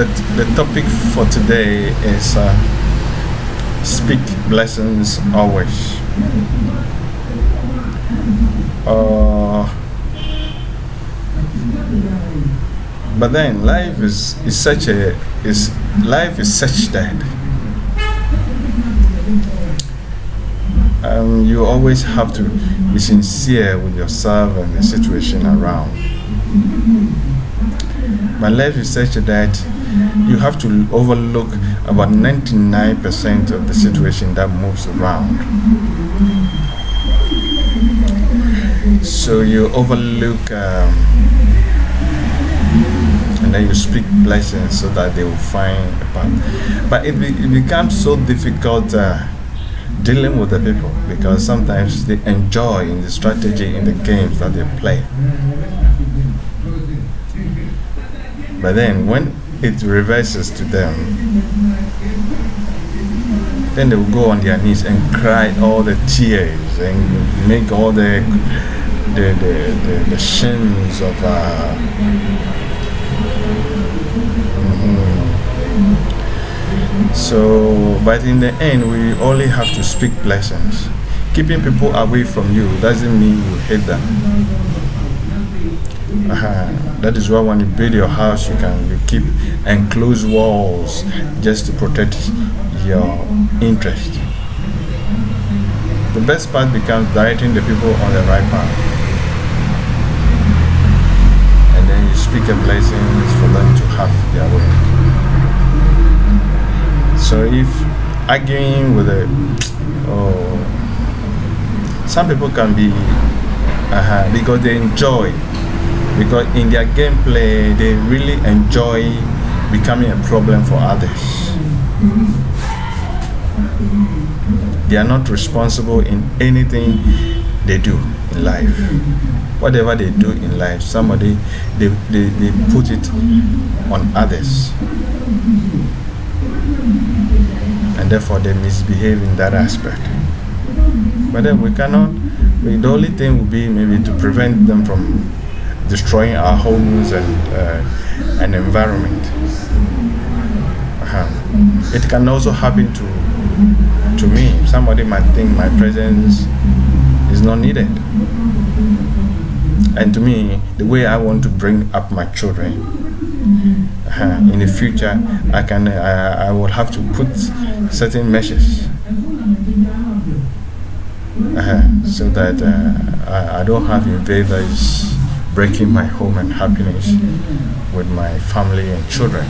the topic for today is speak blessings always. Uh, but then life is such that you always have to be sincere with yourself and the situation around. But life is such that you have to overlook about 99% of the situation that moves around. So you overlook and then you speak blessings so that they will find a path. But it becomes so difficult dealing with the people because sometimes they enjoy in the strategy in the games that they play. But then when it reverses to them, then they will go on their knees and cry all the tears and make all the sins of So, but in the end, we only have to speak blessings. Keeping people away from you doesn't mean you hate them. That is why when you build your house, you keep enclosed walls just to protect your interest. The best part becomes directing the people on the right path. And then you speak a blessings for them to have their way. So if arguing with some people can be because they enjoy, because in their gameplay they really enjoy becoming a problem for others. They are not responsible in anything they do in life. Whatever they do in life, somebody they put it on others. And therefore they misbehave in that aspect. But then the only thing would be maybe to prevent them from destroying our homes and environment. It can also happen to me. Somebody might think my presence is not needed. And to me, the way I want to bring up my children, in the future, I will have to put certain measures so that I don't have invaders breaking my home and happiness with my family and children.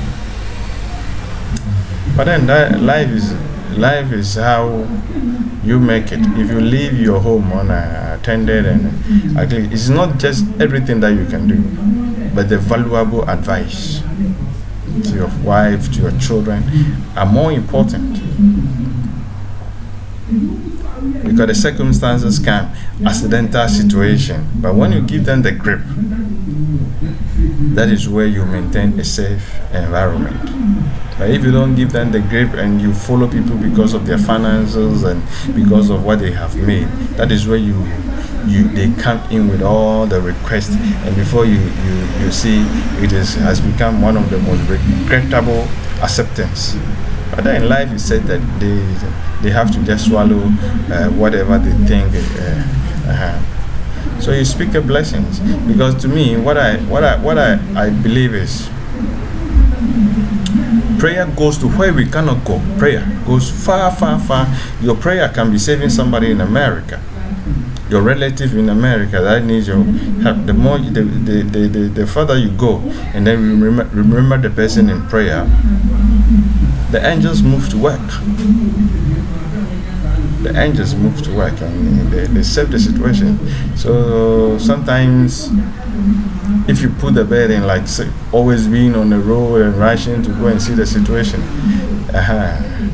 But then life is how you make it. If you leave your home unattended, and actually it's not just everything that you can do, but the valuable advice to your wife, to your children are more important. Because the circumstances can accidental situation, but when you give them the grip, that is where you maintain a safe environment. But if you don't give them the grip and you follow people because of their finances and because of what they have made, that is where they come in with all the requests, and before you see it has become one of the most regrettable acceptance. But then in life, it said that they have to just swallow whatever they think. So you speak of blessings, because to me, what I believe is prayer goes to where we cannot go. Prayer goes far, far, far. Your prayer can be saving somebody in America, your relative in America that needs your help. The more the further you go, and then remember the person in prayer, the angels move to work. The angels move to work and they save the situation. So sometimes, if you put the bed in, like say, always being on the road and rushing to go and see the situation,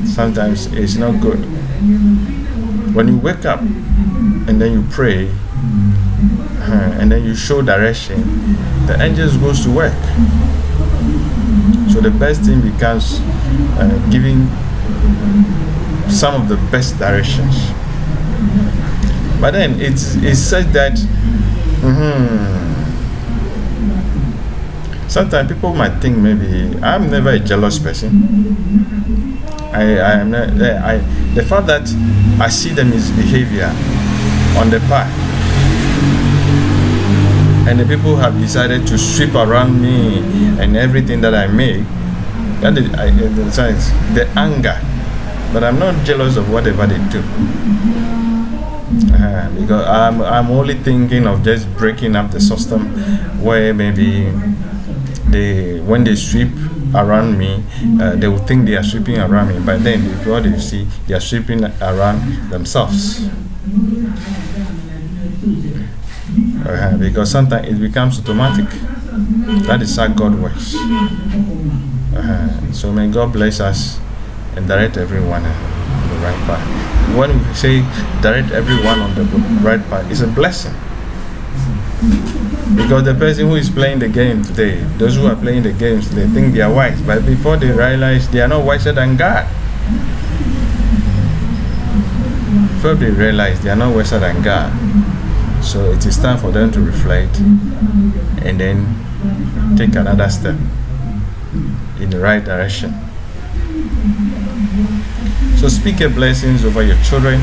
sometimes it's not good. When you wake up and then you pray, and then you show direction, the angels goes to work. So the best thing becomes giving some of the best directions. But then it's such that sometimes people might think maybe I'm never a jealous person. I am not, the fact that I see the misbehavior on the path, and the people have decided to sweep around me and everything that I make, that is the anger. But I'm not jealous of whatever they do, because I'm only thinking of just breaking up the system where maybe when they sweep around me, they will think they are sweeping around me, but then what you see, they are sweeping around themselves. Because sometimes it becomes automatic. That is how God works. So may God bless us and direct everyone on the right path. When we say direct everyone on the right path, it's a blessing. Because the person who is playing the game today, those who are playing the games, they think they are wise, but before they realize they are not wiser than God. Before they realize they are not wiser than God. So it is time for them to reflect and then take another step in the right direction. So speak a blessings over your children.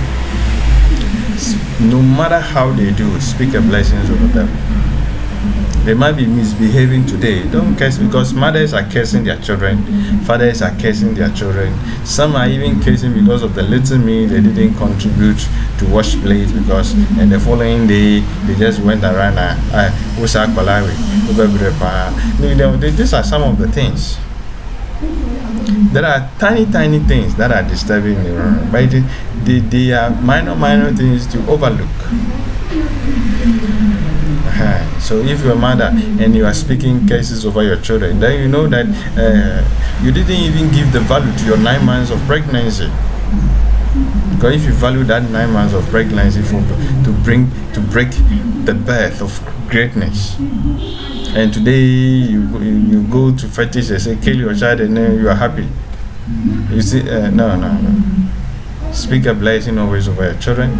No matter how they do, speak a blessings over them. They might be misbehaving today. Don't curse, because mothers are cursing their children, fathers are cursing their children. Some are even cursing because of the little meal they didn't contribute to wash plates, because and the following day they just went around these are some of the things. There are tiny things that are disturbing the but they are minor things to overlook. So if you're a mother and you are speaking cases over your children, then you know that you didn't even give the value to your 9 months of pregnancy. Because if you value that 9 months of pregnancy to break the birth of greatness, and today you go to fetish and say kill your child and then you are happy. You see, no. Speak a blessing always over your children.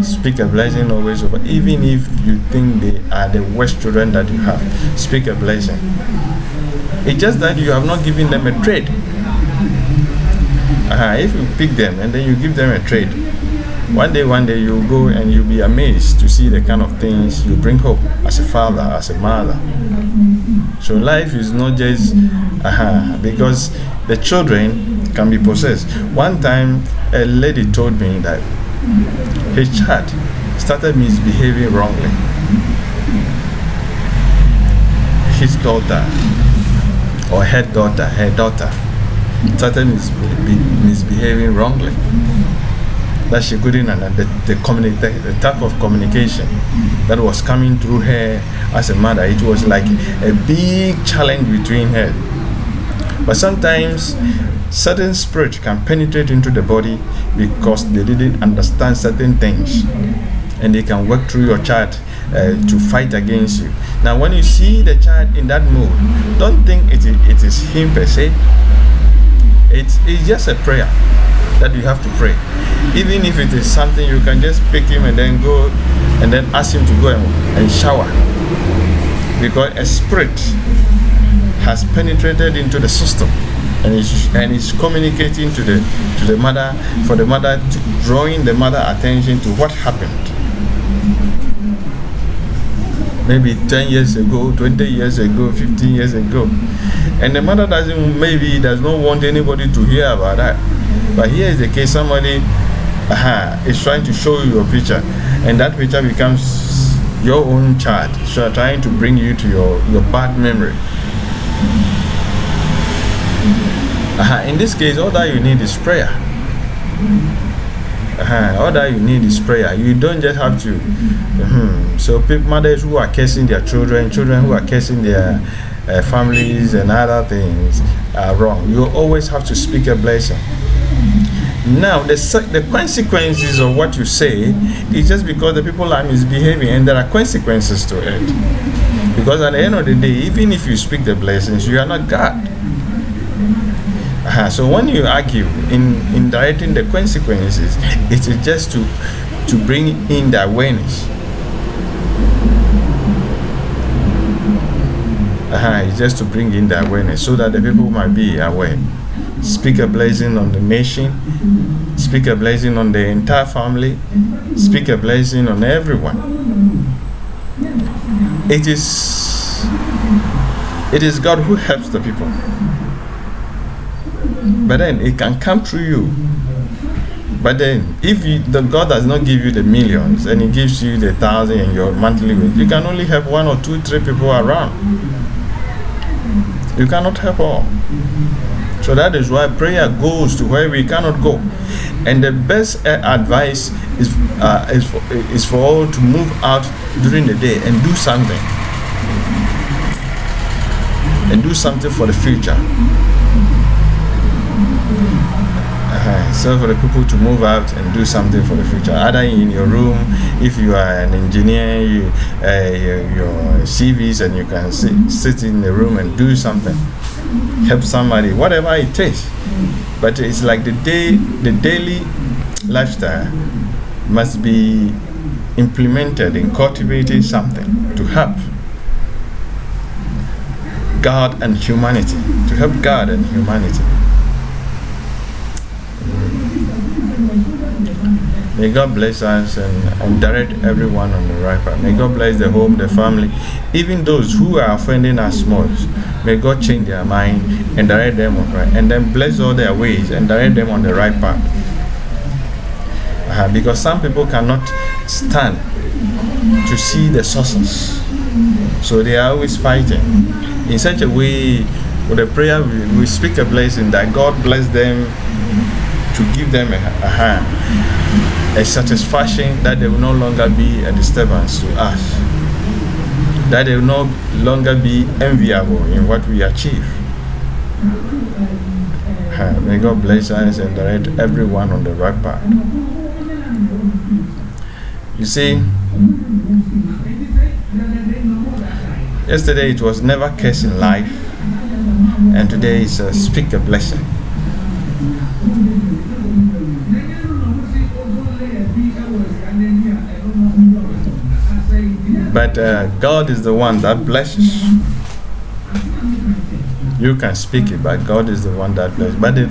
Speak a blessing always over, even if you think they are the worst children that you have. Speak a blessing. It's just that you have not given them a trade. If you pick them and then you give them a trade, one day you'll go and you'll be amazed to see the kind of things you bring home as a father, as a mother. So life is not just because the children can be possessed. One time a lady told me that her child started misbehaving wrongly. His daughter or her daughter started misbehaving wrongly. That she couldn't understand the type of communication that was coming through her as a mother. It was like a big challenge between her. But sometimes certain spirit can penetrate into the body because they didn't understand certain things, and they can work through your child to fight against you. Now when you see the child in that mood, don't think it is him per se. It's just a prayer that you have to pray. Even if it is something, you can just pick him and then go and then ask him to go and shower, because a spirit has penetrated into the system and is communicating to the mother, for the mother drawing the mother attention to what happened maybe 10 years ago, 20 years ago, 15 years ago, and the mother does not want anybody to hear about that. But here is the case: somebody is trying to show you a picture, and that picture becomes your own child, so trying to bring you to your bad memory. In this case, all that you need is prayer. All that you need is prayer. You don't just have to. So mothers who are cursing their children who are cursing their families and other things are wrong. You always have to speak a blessing. Now, the consequences of what you say is just because the people are misbehaving, and there are consequences to it. Because at the end of the day, even if you speak the blessings, you are not God. So when you argue in directing the consequences, it is just to bring in the awareness. It's just to bring in the awareness so that the people might be aware. Speak a blessing on the nation, speak a blessing on the entire family, speak a blessing on everyone. It is God who helps the people. But then it can come through you. But then if the God does not give you the millions and He gives you the 1,000 and your monthly wage, you can only help 1 or 2, 3 people around. You cannot help all. So that is why prayer goes to where we cannot go. And the best advice is for all to move out during the day and do something. And do something for the future. So for the people to move out and do something for the future, either in your room, if you are an engineer, your CVs, and you can sit in the room and do something, help somebody, whatever it takes. But it's like the daily lifestyle must be implemented in cultivating something to help God and humanity, to help God and humanity. May God bless us and direct everyone on the right path. May God bless the home, the family, even those who are offending us most. May God change their mind and direct them on right, and then bless all their ways and direct them on the right path. Because some people cannot stand to see the sources, so they are always fighting. In such a way, with a prayer, we speak a blessing that God bless them, to give them a satisfaction that they will no longer be a disturbance to us, that they will no longer be enviable in what we achieve. May God bless us and direct everyone on the right path. You see, yesterday it was never curse in life, and today is speak a blessing. But God is the one that blesses. You can speak it, but God is the one that blesses. But the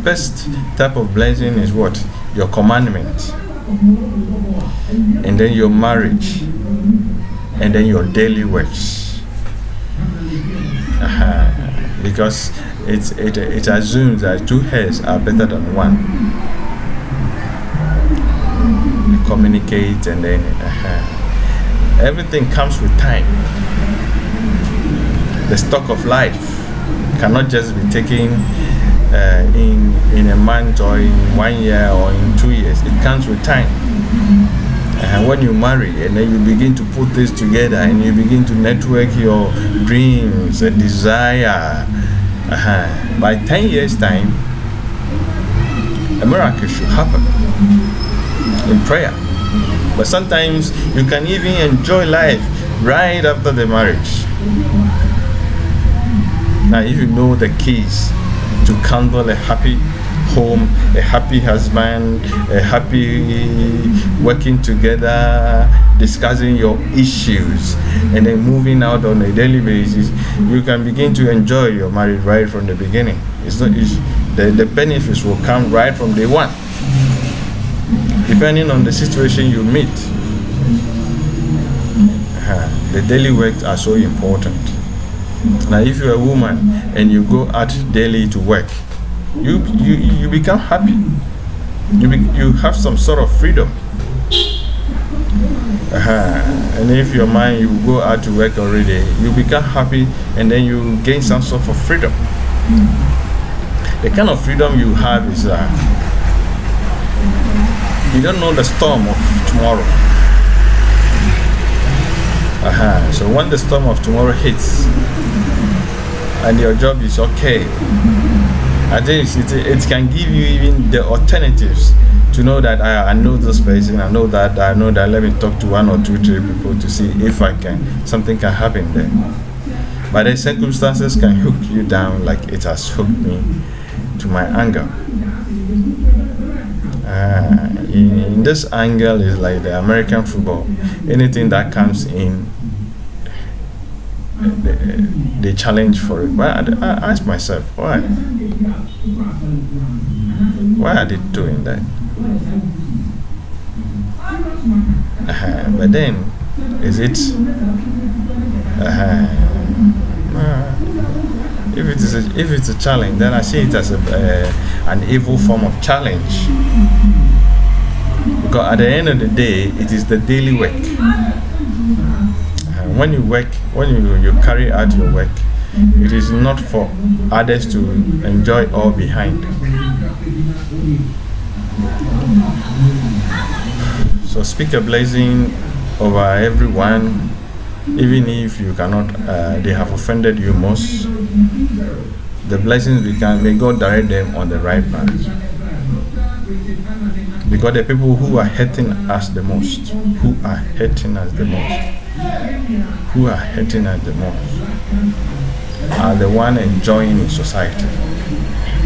best type of blessing is what? Your commandment, and then your marriage, and then your daily works. Because it assumes that 2 heads are better than one. Communicate, and then everything comes with time. The stock of life cannot just be taken in a month or in 1 year or in 2 years. It comes with time. And when you marry and then you begin to put this together and you begin to network your dreams and desire, by 10 years time, a miracle should happen in prayer. But sometimes you can even enjoy life right after the marriage. Now, if you know the keys to handle a happy home, a happy husband, a happy working together, discussing your issues, and then moving out on a daily basis, you can begin to enjoy your marriage right from the beginning. It's not the benefits will come right from day one, depending on the situation you meet. The daily works are so important. Now, if you're a woman and you go out daily to work, you become happy. You have some sort of freedom. And if your man, you go out to work already, you become happy, and then you gain some sort of freedom. The kind of freedom you have is you don't know the storm of tomorrow. So when the storm of tomorrow hits and your job is okay, I think it can give you even the alternatives to know that I know this person, I know that, let me talk to 1 or 2, 3 people to see if something can happen there. But the circumstances can hook you down like it has hooked me to my anger. In this angle is like the American football. Anything that comes in they challenge for it. But I ask myself, why? Why are they doing that? But then, is it? If it's a challenge, then I see it as an evil form of challenge. Because at the end of the day, it is the daily work. When you work, when you carry out your work, it is not for others to enjoy or behind. So speak a blessing over everyone, even if you cannot, they have offended you most. The blessings may God direct them on the right path. Because the people who are hurting us the most, are the one enjoying in society.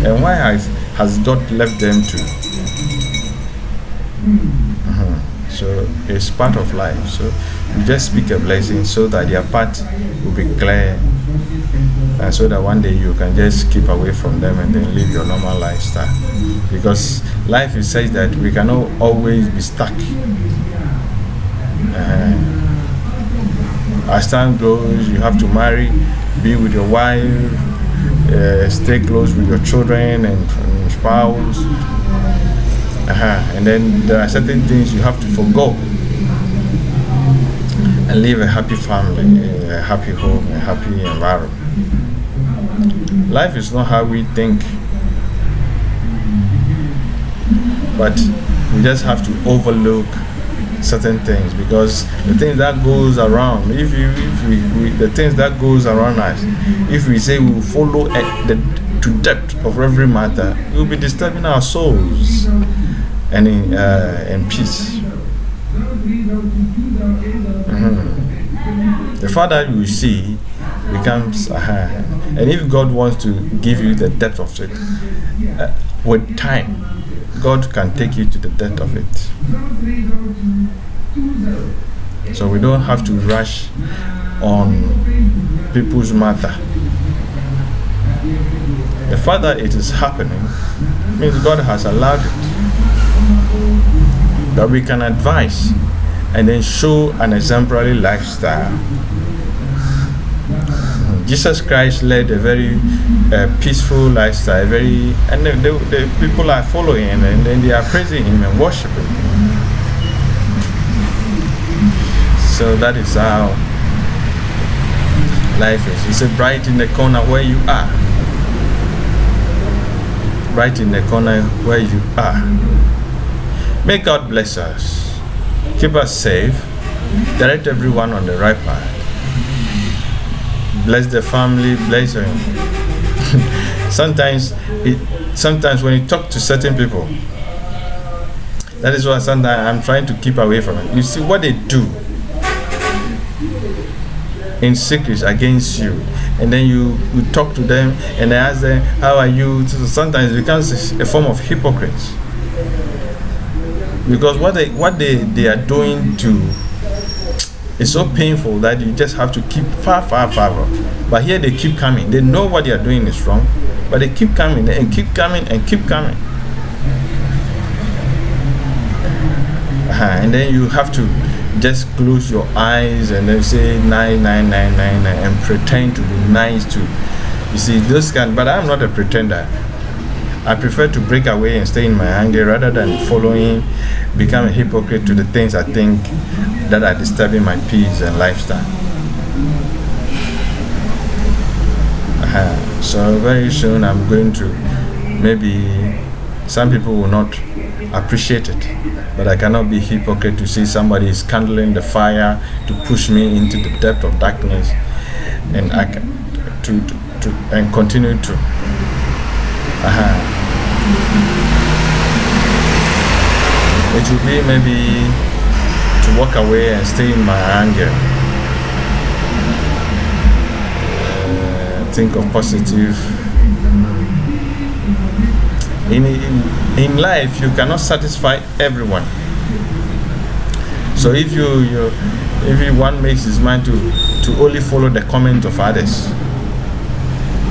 And why has God left them to? So it's part of life. So you just speak a blessing so that their path will be clear, and so that one day you can just keep away from them and then live your normal lifestyle. Because life is such that we cannot always be stuck. As time goes, you have to marry, be with your wife, stay close with your children and spouse. And then there are certain things you have to forgo and live a happy family, a happy home, a happy environment. Life is not how we think, but we just have to overlook certain things, because the things that goes around, the things that goes around us, if we say we will follow to depth of every matter, we will be disturbing our souls and in peace. The farther you see becomes and if God wants to give you the depth of it, with time God can take you to the depth of it. So we don't have to rush on people's matter. The farther it is happening means God has allowed it, that we can advise and then show an exemplary lifestyle. Jesus Christ led a very peaceful lifestyle, and the people are following him, and then they are praising him and worshiping him. So that is how life is. He said, bright in the corner where you are. Bright in the corner where you are. May God bless us, keep us safe, direct everyone on the right path. Bless the family, bless them. Sometimes when you talk to certain people, that is why sometimes I'm trying to keep away from it. You see what they do in secret against you, and then you talk to them and ask them, how are you? So sometimes it becomes a form of hypocrites, because what they are doing to is so painful that you just have to keep far. But here they keep coming. They know what they are doing is wrong, but they keep coming and keep coming and keep coming. And then you have to just close your eyes and then say 99999 and pretend to be nice to. You see, those kind. But I'm not a pretender. I prefer to break away and stay in my anger rather than following, become a hypocrite to the things I think that are disturbing my peace and lifestyle. So very soon I'm going to, maybe some people will not appreciate it, but I cannot be hypocrite to see somebody is kindling the fire to push me into the depth of darkness, and I can and continue to. It will be maybe to walk away and stay in my anger. Think of positive. In life, you cannot satisfy everyone. So if one makes his mind to to only follow the comment of others.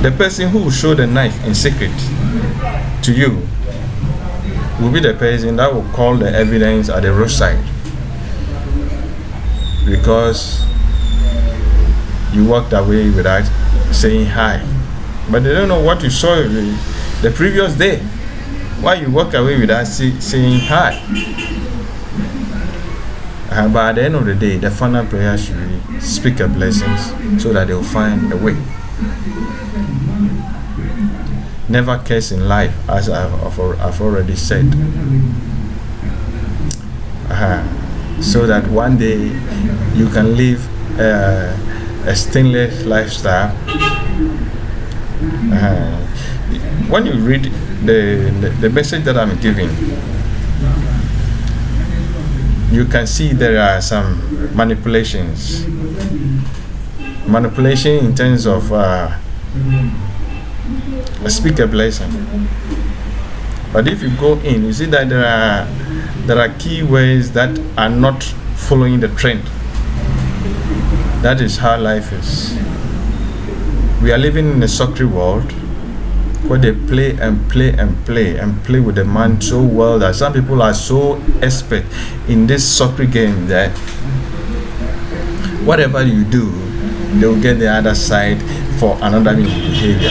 The person who will show the knife in secret to you will be the person that will call the evidence at the roadside, because you walked away without saying hi. But they don't know what you saw the previous day. Why you walk away without saying hi? But at the end of the day, the final prayer should be speak a blessings so that they will find a way. Never curse in life, as I've already said. So that one day you can live a stainless lifestyle. When you read the message that I'm giving, you can see there are some manipulations. Manipulation in terms of speak a blessing. But if you go in, you see that there are key ways that are not following the trend. That is how life is. We are living in a soccer world where they play and play and play and play with the man so well that some people are so expert in this soccer game that whatever you do, they will get the other side for another behavior.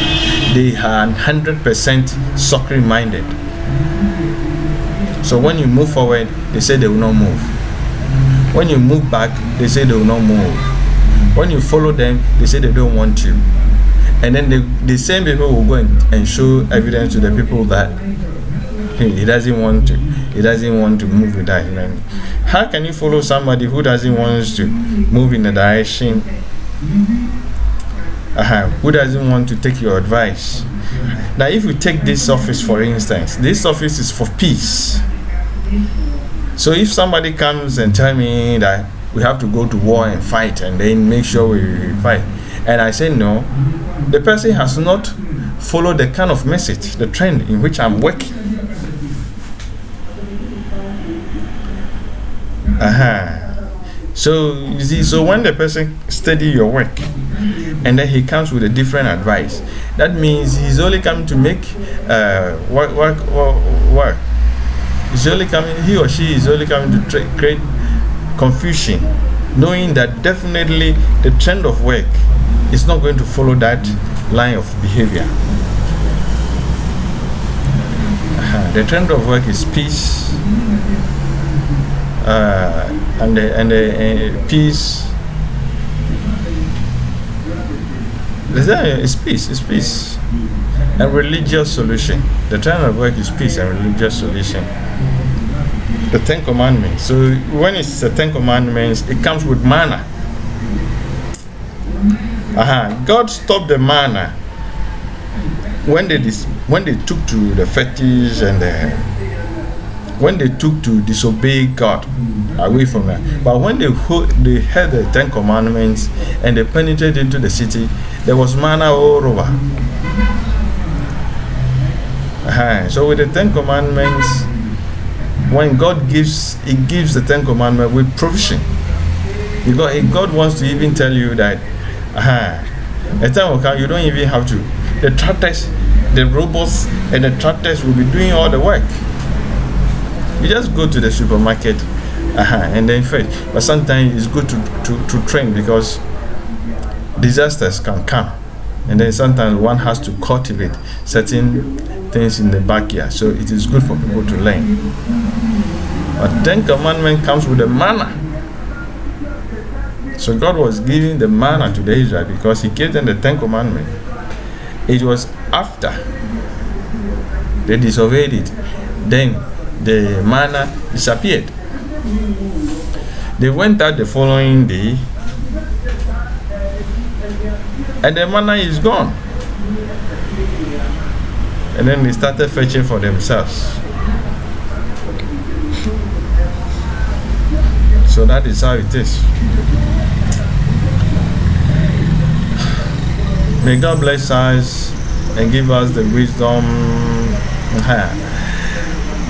They are 100% soccer minded. So when you move forward, they say they will not move. When you move back, they say they will not move. When you follow them, they say they don't want you. And then the same people will go and show evidence to the people that he doesn't want to move with that. How can you follow somebody who doesn't want to move in the direction? Who doesn't want to take your advice? Now, if you take this office, for instance, this office is for peace. So if somebody comes and tell me that we have to go to war and fight and then make sure we fight, and I say no, the person has not followed the kind of message, the trend in which I'm working. So you see, so when the person study your work and then he comes with a different advice, that means he's only coming to make work. He or she is only coming to create confusion, knowing that definitely the trend of work is not going to follow that line of behavior. The trend of work is peace, and peace. It's peace. It's peace and religious solution. The trend of work is peace and religious solution. The 10 Commandments. So when it's the 10 Commandments, it comes with manna. God stopped the manna when they took to the fetish and when they took to disobey God away from that. But when they heard the 10 Commandments and they penetrated into the city, there was manna all over. So with the 10 Commandments, when God gives the 10 Commandments with provision. Because God wants to even tell you that a time will come you don't even have to. The tractors, the robots and the tractors will be doing all the work. You just go to the supermarket and then fetch. But sometimes it's good to train, because disasters can come. And then sometimes one has to cultivate certain things in the backyard. So it is good for people to learn. But 10 Commandments comes with the manna. So God was giving the manna to the Israel because He gave them the 10 Commandments. It was after they disobeyed it, then the manna disappeared. They went out the following day, and the manna is gone. And then they started fetching for themselves. So that is how it is. May God bless us and give us the wisdom.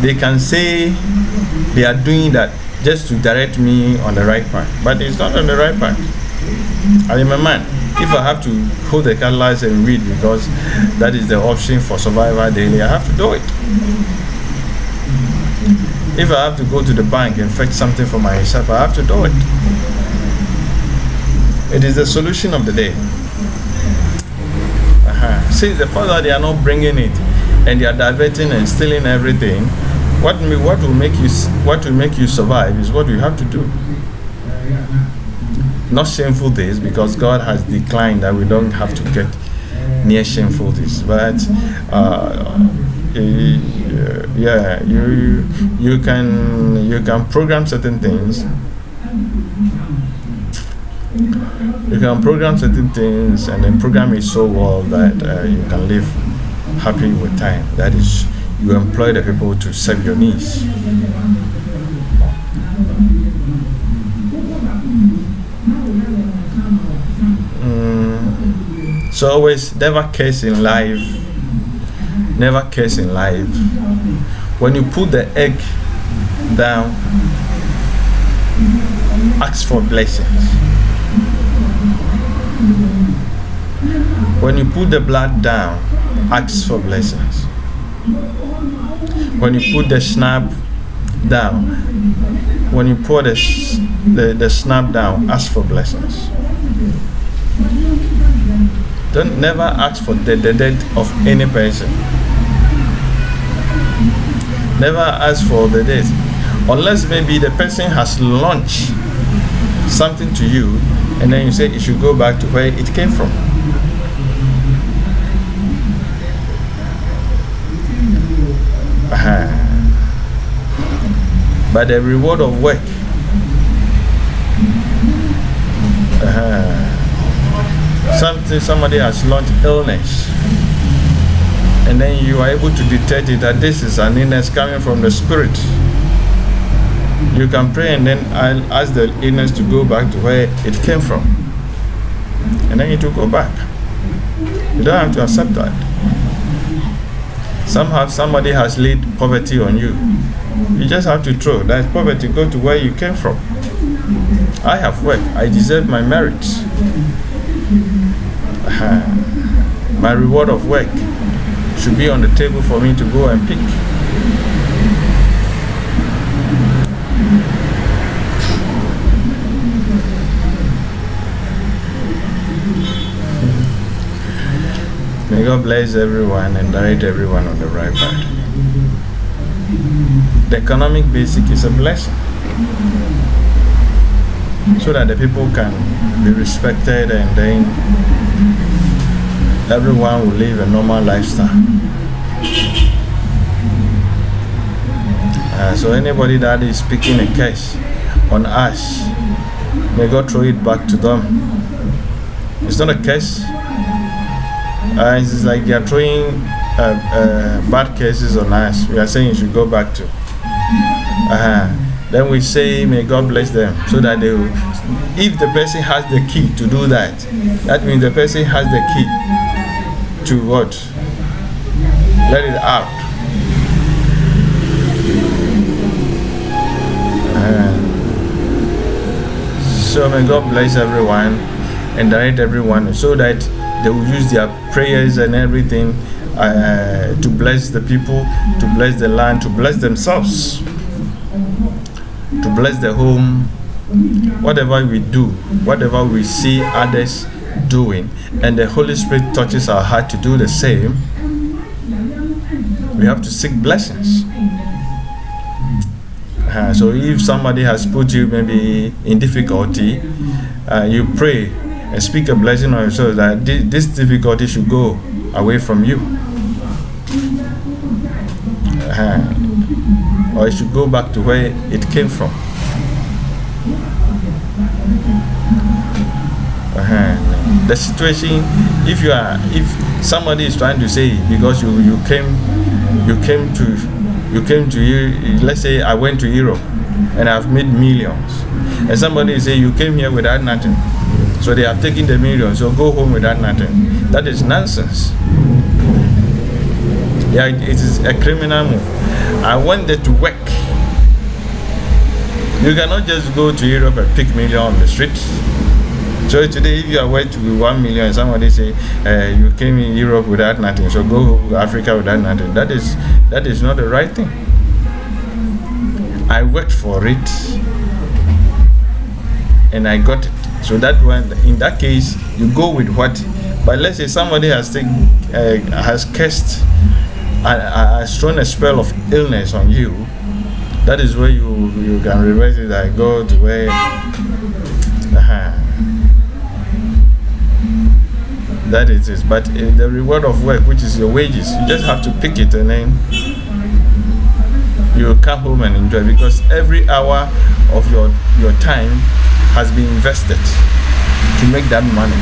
They can say they are doing that just to direct me on the right path, but it's not on the right path. I am a man. If I have to hold the cutlass and read because that is the option for survival daily, I have to do it. If I have to go to the bank and fetch something for myself, I have to do it. It is the solution of the day. See, the fact that they are not bringing it and they are diverting and stealing everything, what will make you survive is what you have to do. Not shameful days, because God has declined that we don't have to get near shameful days. But you can program certain things. You can program certain things and then program it so well that you can live happy with time. That is, you employ the people to serve your needs. So always never curse in life. Never curse in life. When you put the egg down, ask for blessings. When you put the blood down, ask for blessings. When you put the snap down, when you pour the snap down, ask for blessings. Don't never ask for the death of any person. Never ask for the death, unless maybe the person has launched something to you, and then you say it should go back to where it came from. But the reward of work, somebody has launched illness, and then you are able to detect it that this is an illness coming from the spirit. You can pray and then I'll ask the illness to go back to where it came from, and then it will go back. You don't have to accept that. Somehow somebody has laid poverty on you. You just have to throw that poverty, go to where you came from. I have worked. I deserve my merits. My reward of work should be on the table for me to go and pick. May God bless everyone and direct everyone on the right path. The economic basic is a blessing, so that the people can be respected and then everyone will live a normal lifestyle. So anybody that is speaking a curse on us, may God throw it back to them. It's not a curse. It's like they are throwing bad cases on us. We are saying you should go back to. Then we say, may God bless them, so that they will, if the person has the key to do that, that means the person has the key to what? Let it out. So may God bless everyone and direct everyone, so that they will use their prayers and everything to bless the people, to bless the land, to bless themselves, to bless the home. Whatever we do, whatever we see others doing, and the Holy Spirit touches our heart to do the same, we have to seek blessings. So if somebody has put you maybe in difficulty, you pray and speak a blessing on yourself that this difficulty should go away from you. Or it should go back to where it came from. The situation, if somebody is trying to say, because you came to, let's say I went to Europe and I've made millions, and somebody say you came here without nothing, so they have taken the millions, so go home without nothing. That is nonsense. Yeah, it is a criminal move. I want them to work. You cannot just go to Europe and pick millions on the streets. So today, if you are worth to 1 million, somebody say you came in Europe without nothing, so go to Africa without nothing. That is not the right thing. I worked for it, and I got it. So that one, in that case, you go with what. But let's say somebody has cast, has thrown a spell of illness on you. That is where you can reverse it. I go to where. That it is. But the reward of work, which is your wages, you just have to pick it, and then you come home and enjoy, because every hour of your time has been invested to make that money.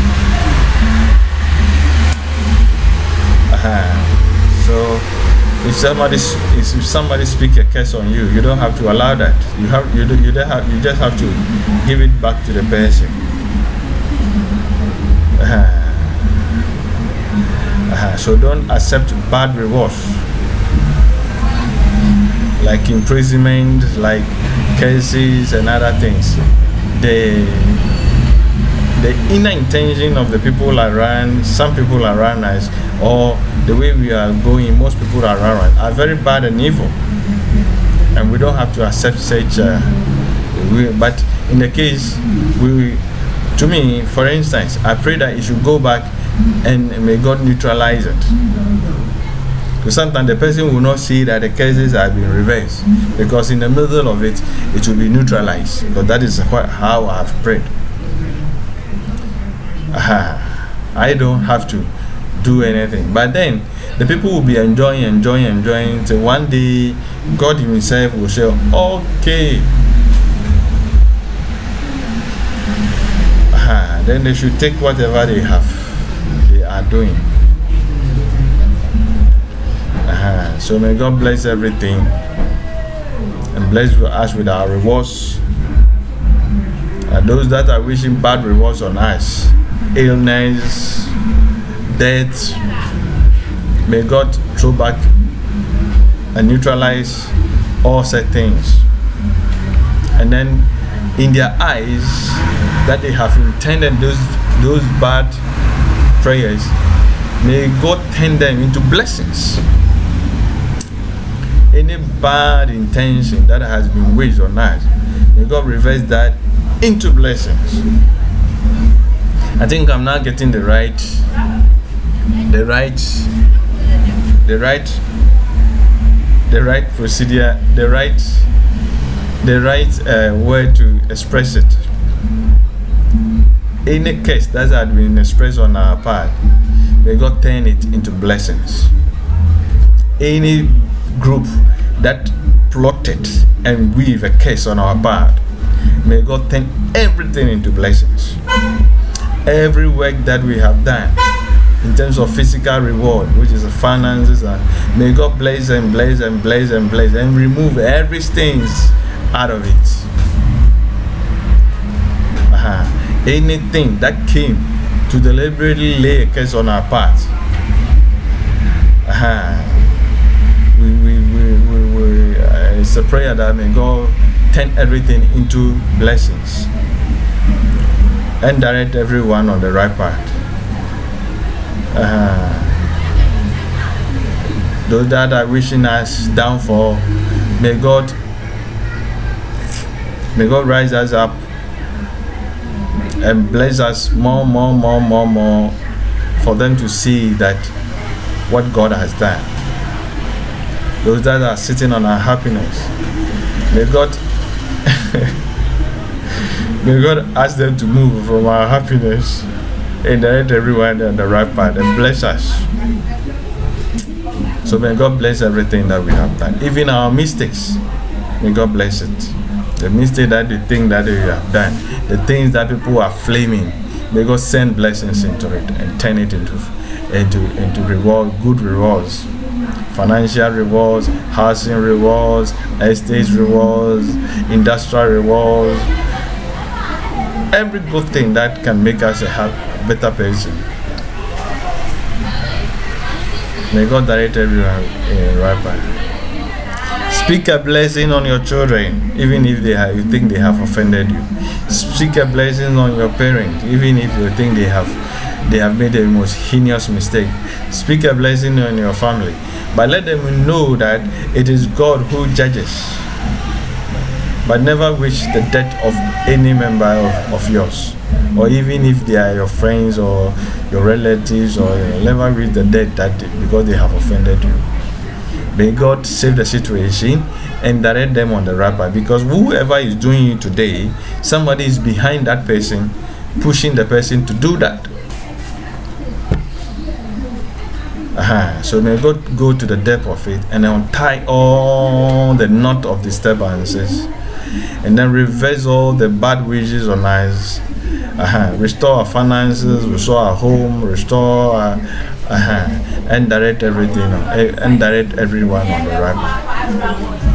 So if somebody speak a curse on you, you don't have to allow that. You just have to give it back to the person. So don't accept bad rewards, like imprisonment, like curses and other things. The inner intention of the people around, some people around us, or the way we are going, most people around us, are very bad and evil, and we don't have to accept such. But in the case, to me, for instance, I pray that you should go back and may God neutralize it. So sometimes the person will not see that the cases have been reversed, because in the middle of it, it will be neutralized, because that is how I have prayed. I don't have to do anything, but then the people will be enjoying till one day God himself will say, okay, then they should take whatever they are doing. So may God bless everything and bless us with our rewards. Those that are wishing bad rewards on us, illness, death, may God throw back and neutralize all such things. And then in their eyes that they have intended those bad prayers, may God turn them into blessings. Any bad intention that has been waged on us, may God reverse that into blessings. I think I'm now getting the right procedure, the right word to express it. Any case that had been expressed on our part, may God turn it into blessings. Any group that plotted and weave a curse on our part, may God turn everything into blessings. Every work that we have done in terms of physical reward, which is the finances, may God bless and bless and bless and bless and remove every stains out of it. Anything that came to deliberately lay a curse on our part, it's a prayer that may God turn everything into blessings and direct everyone on the right path. Those that are wishing us downfall, may God rise us up and bless us more, for them to see that what God has done. Those that are sitting on our happiness, may God may God ask them to move from our happiness and direct everyone on the right path and bless us. So may God bless everything that we have done, even our mistakes. May God bless it. The mistake that they think that they have done, the things that people are flaming, may God send blessings into it and turn it into reward, good rewards, financial rewards, housing rewards, estate rewards, industrial rewards, every good thing that can make us a better person. May God direct everyone in the right path. Speak a blessing on your children, even if you think they have offended you. Speak a blessing on your parents, even if you think they have made the most heinous mistake. Speak a blessing on your family, but let them know that it is God who judges. But never wish the death of any member of yours, or even if they are your friends or your relatives, or never wish the death that because they have offended you. May God save the situation and direct them on the right path, because whoever is doing it today, somebody is behind that person, pushing the person to do that. So may God go to the depth of it and untie all the knot of disturbances, and then reverse all the bad wishes on us. Restore our finances, restore our home, restore our, and direct everything, and direct everyone on the right path.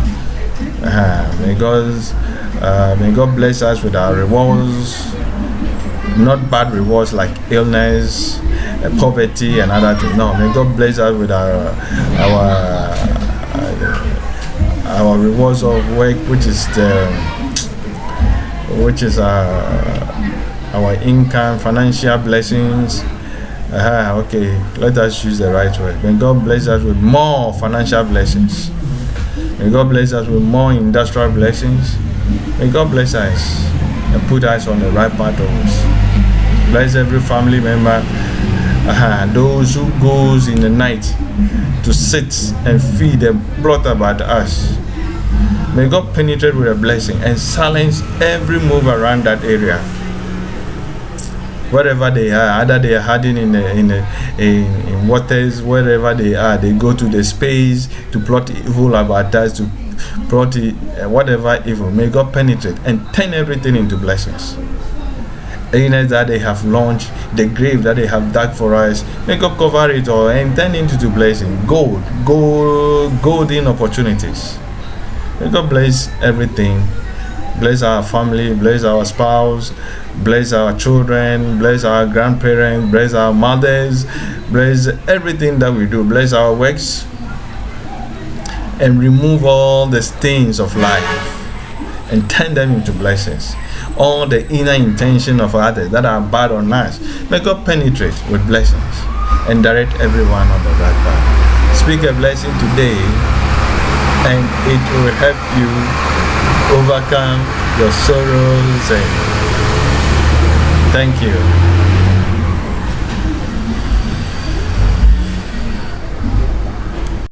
May God bless us with our rewards, not bad rewards like illness, poverty, and other things. No, may God bless us with our rewards of work, which is our income, financial blessings. Okay, let us use the right word. May God bless us with more financial blessings. May God bless us with more industrial blessings. May God bless us and put us on the right path always. Bless every family member. Those who goes in the night to sit and feed and plot about us. May God penetrate with a blessing and silence every move around that area. Wherever they are, either they are hiding in waters, wherever they are, they go to the space to plot evil about us, to plot whatever evil. May God penetrate and turn everything into blessings. Illness that they have launched, the grave that they have dug for us, may God cover it all and turn it into blessing. Golden opportunities. May God bless everything. Bless our family, bless our spouse, bless our children, bless our grandparents, bless our mothers, bless everything that we do, bless our works, and remove all the stains of life and turn them into blessings. All the inner intention of others that are bad on us, may God penetrate with blessings and direct everyone on the right path. Speak a blessing today, and it will help you overcome your sorrows. And thank you.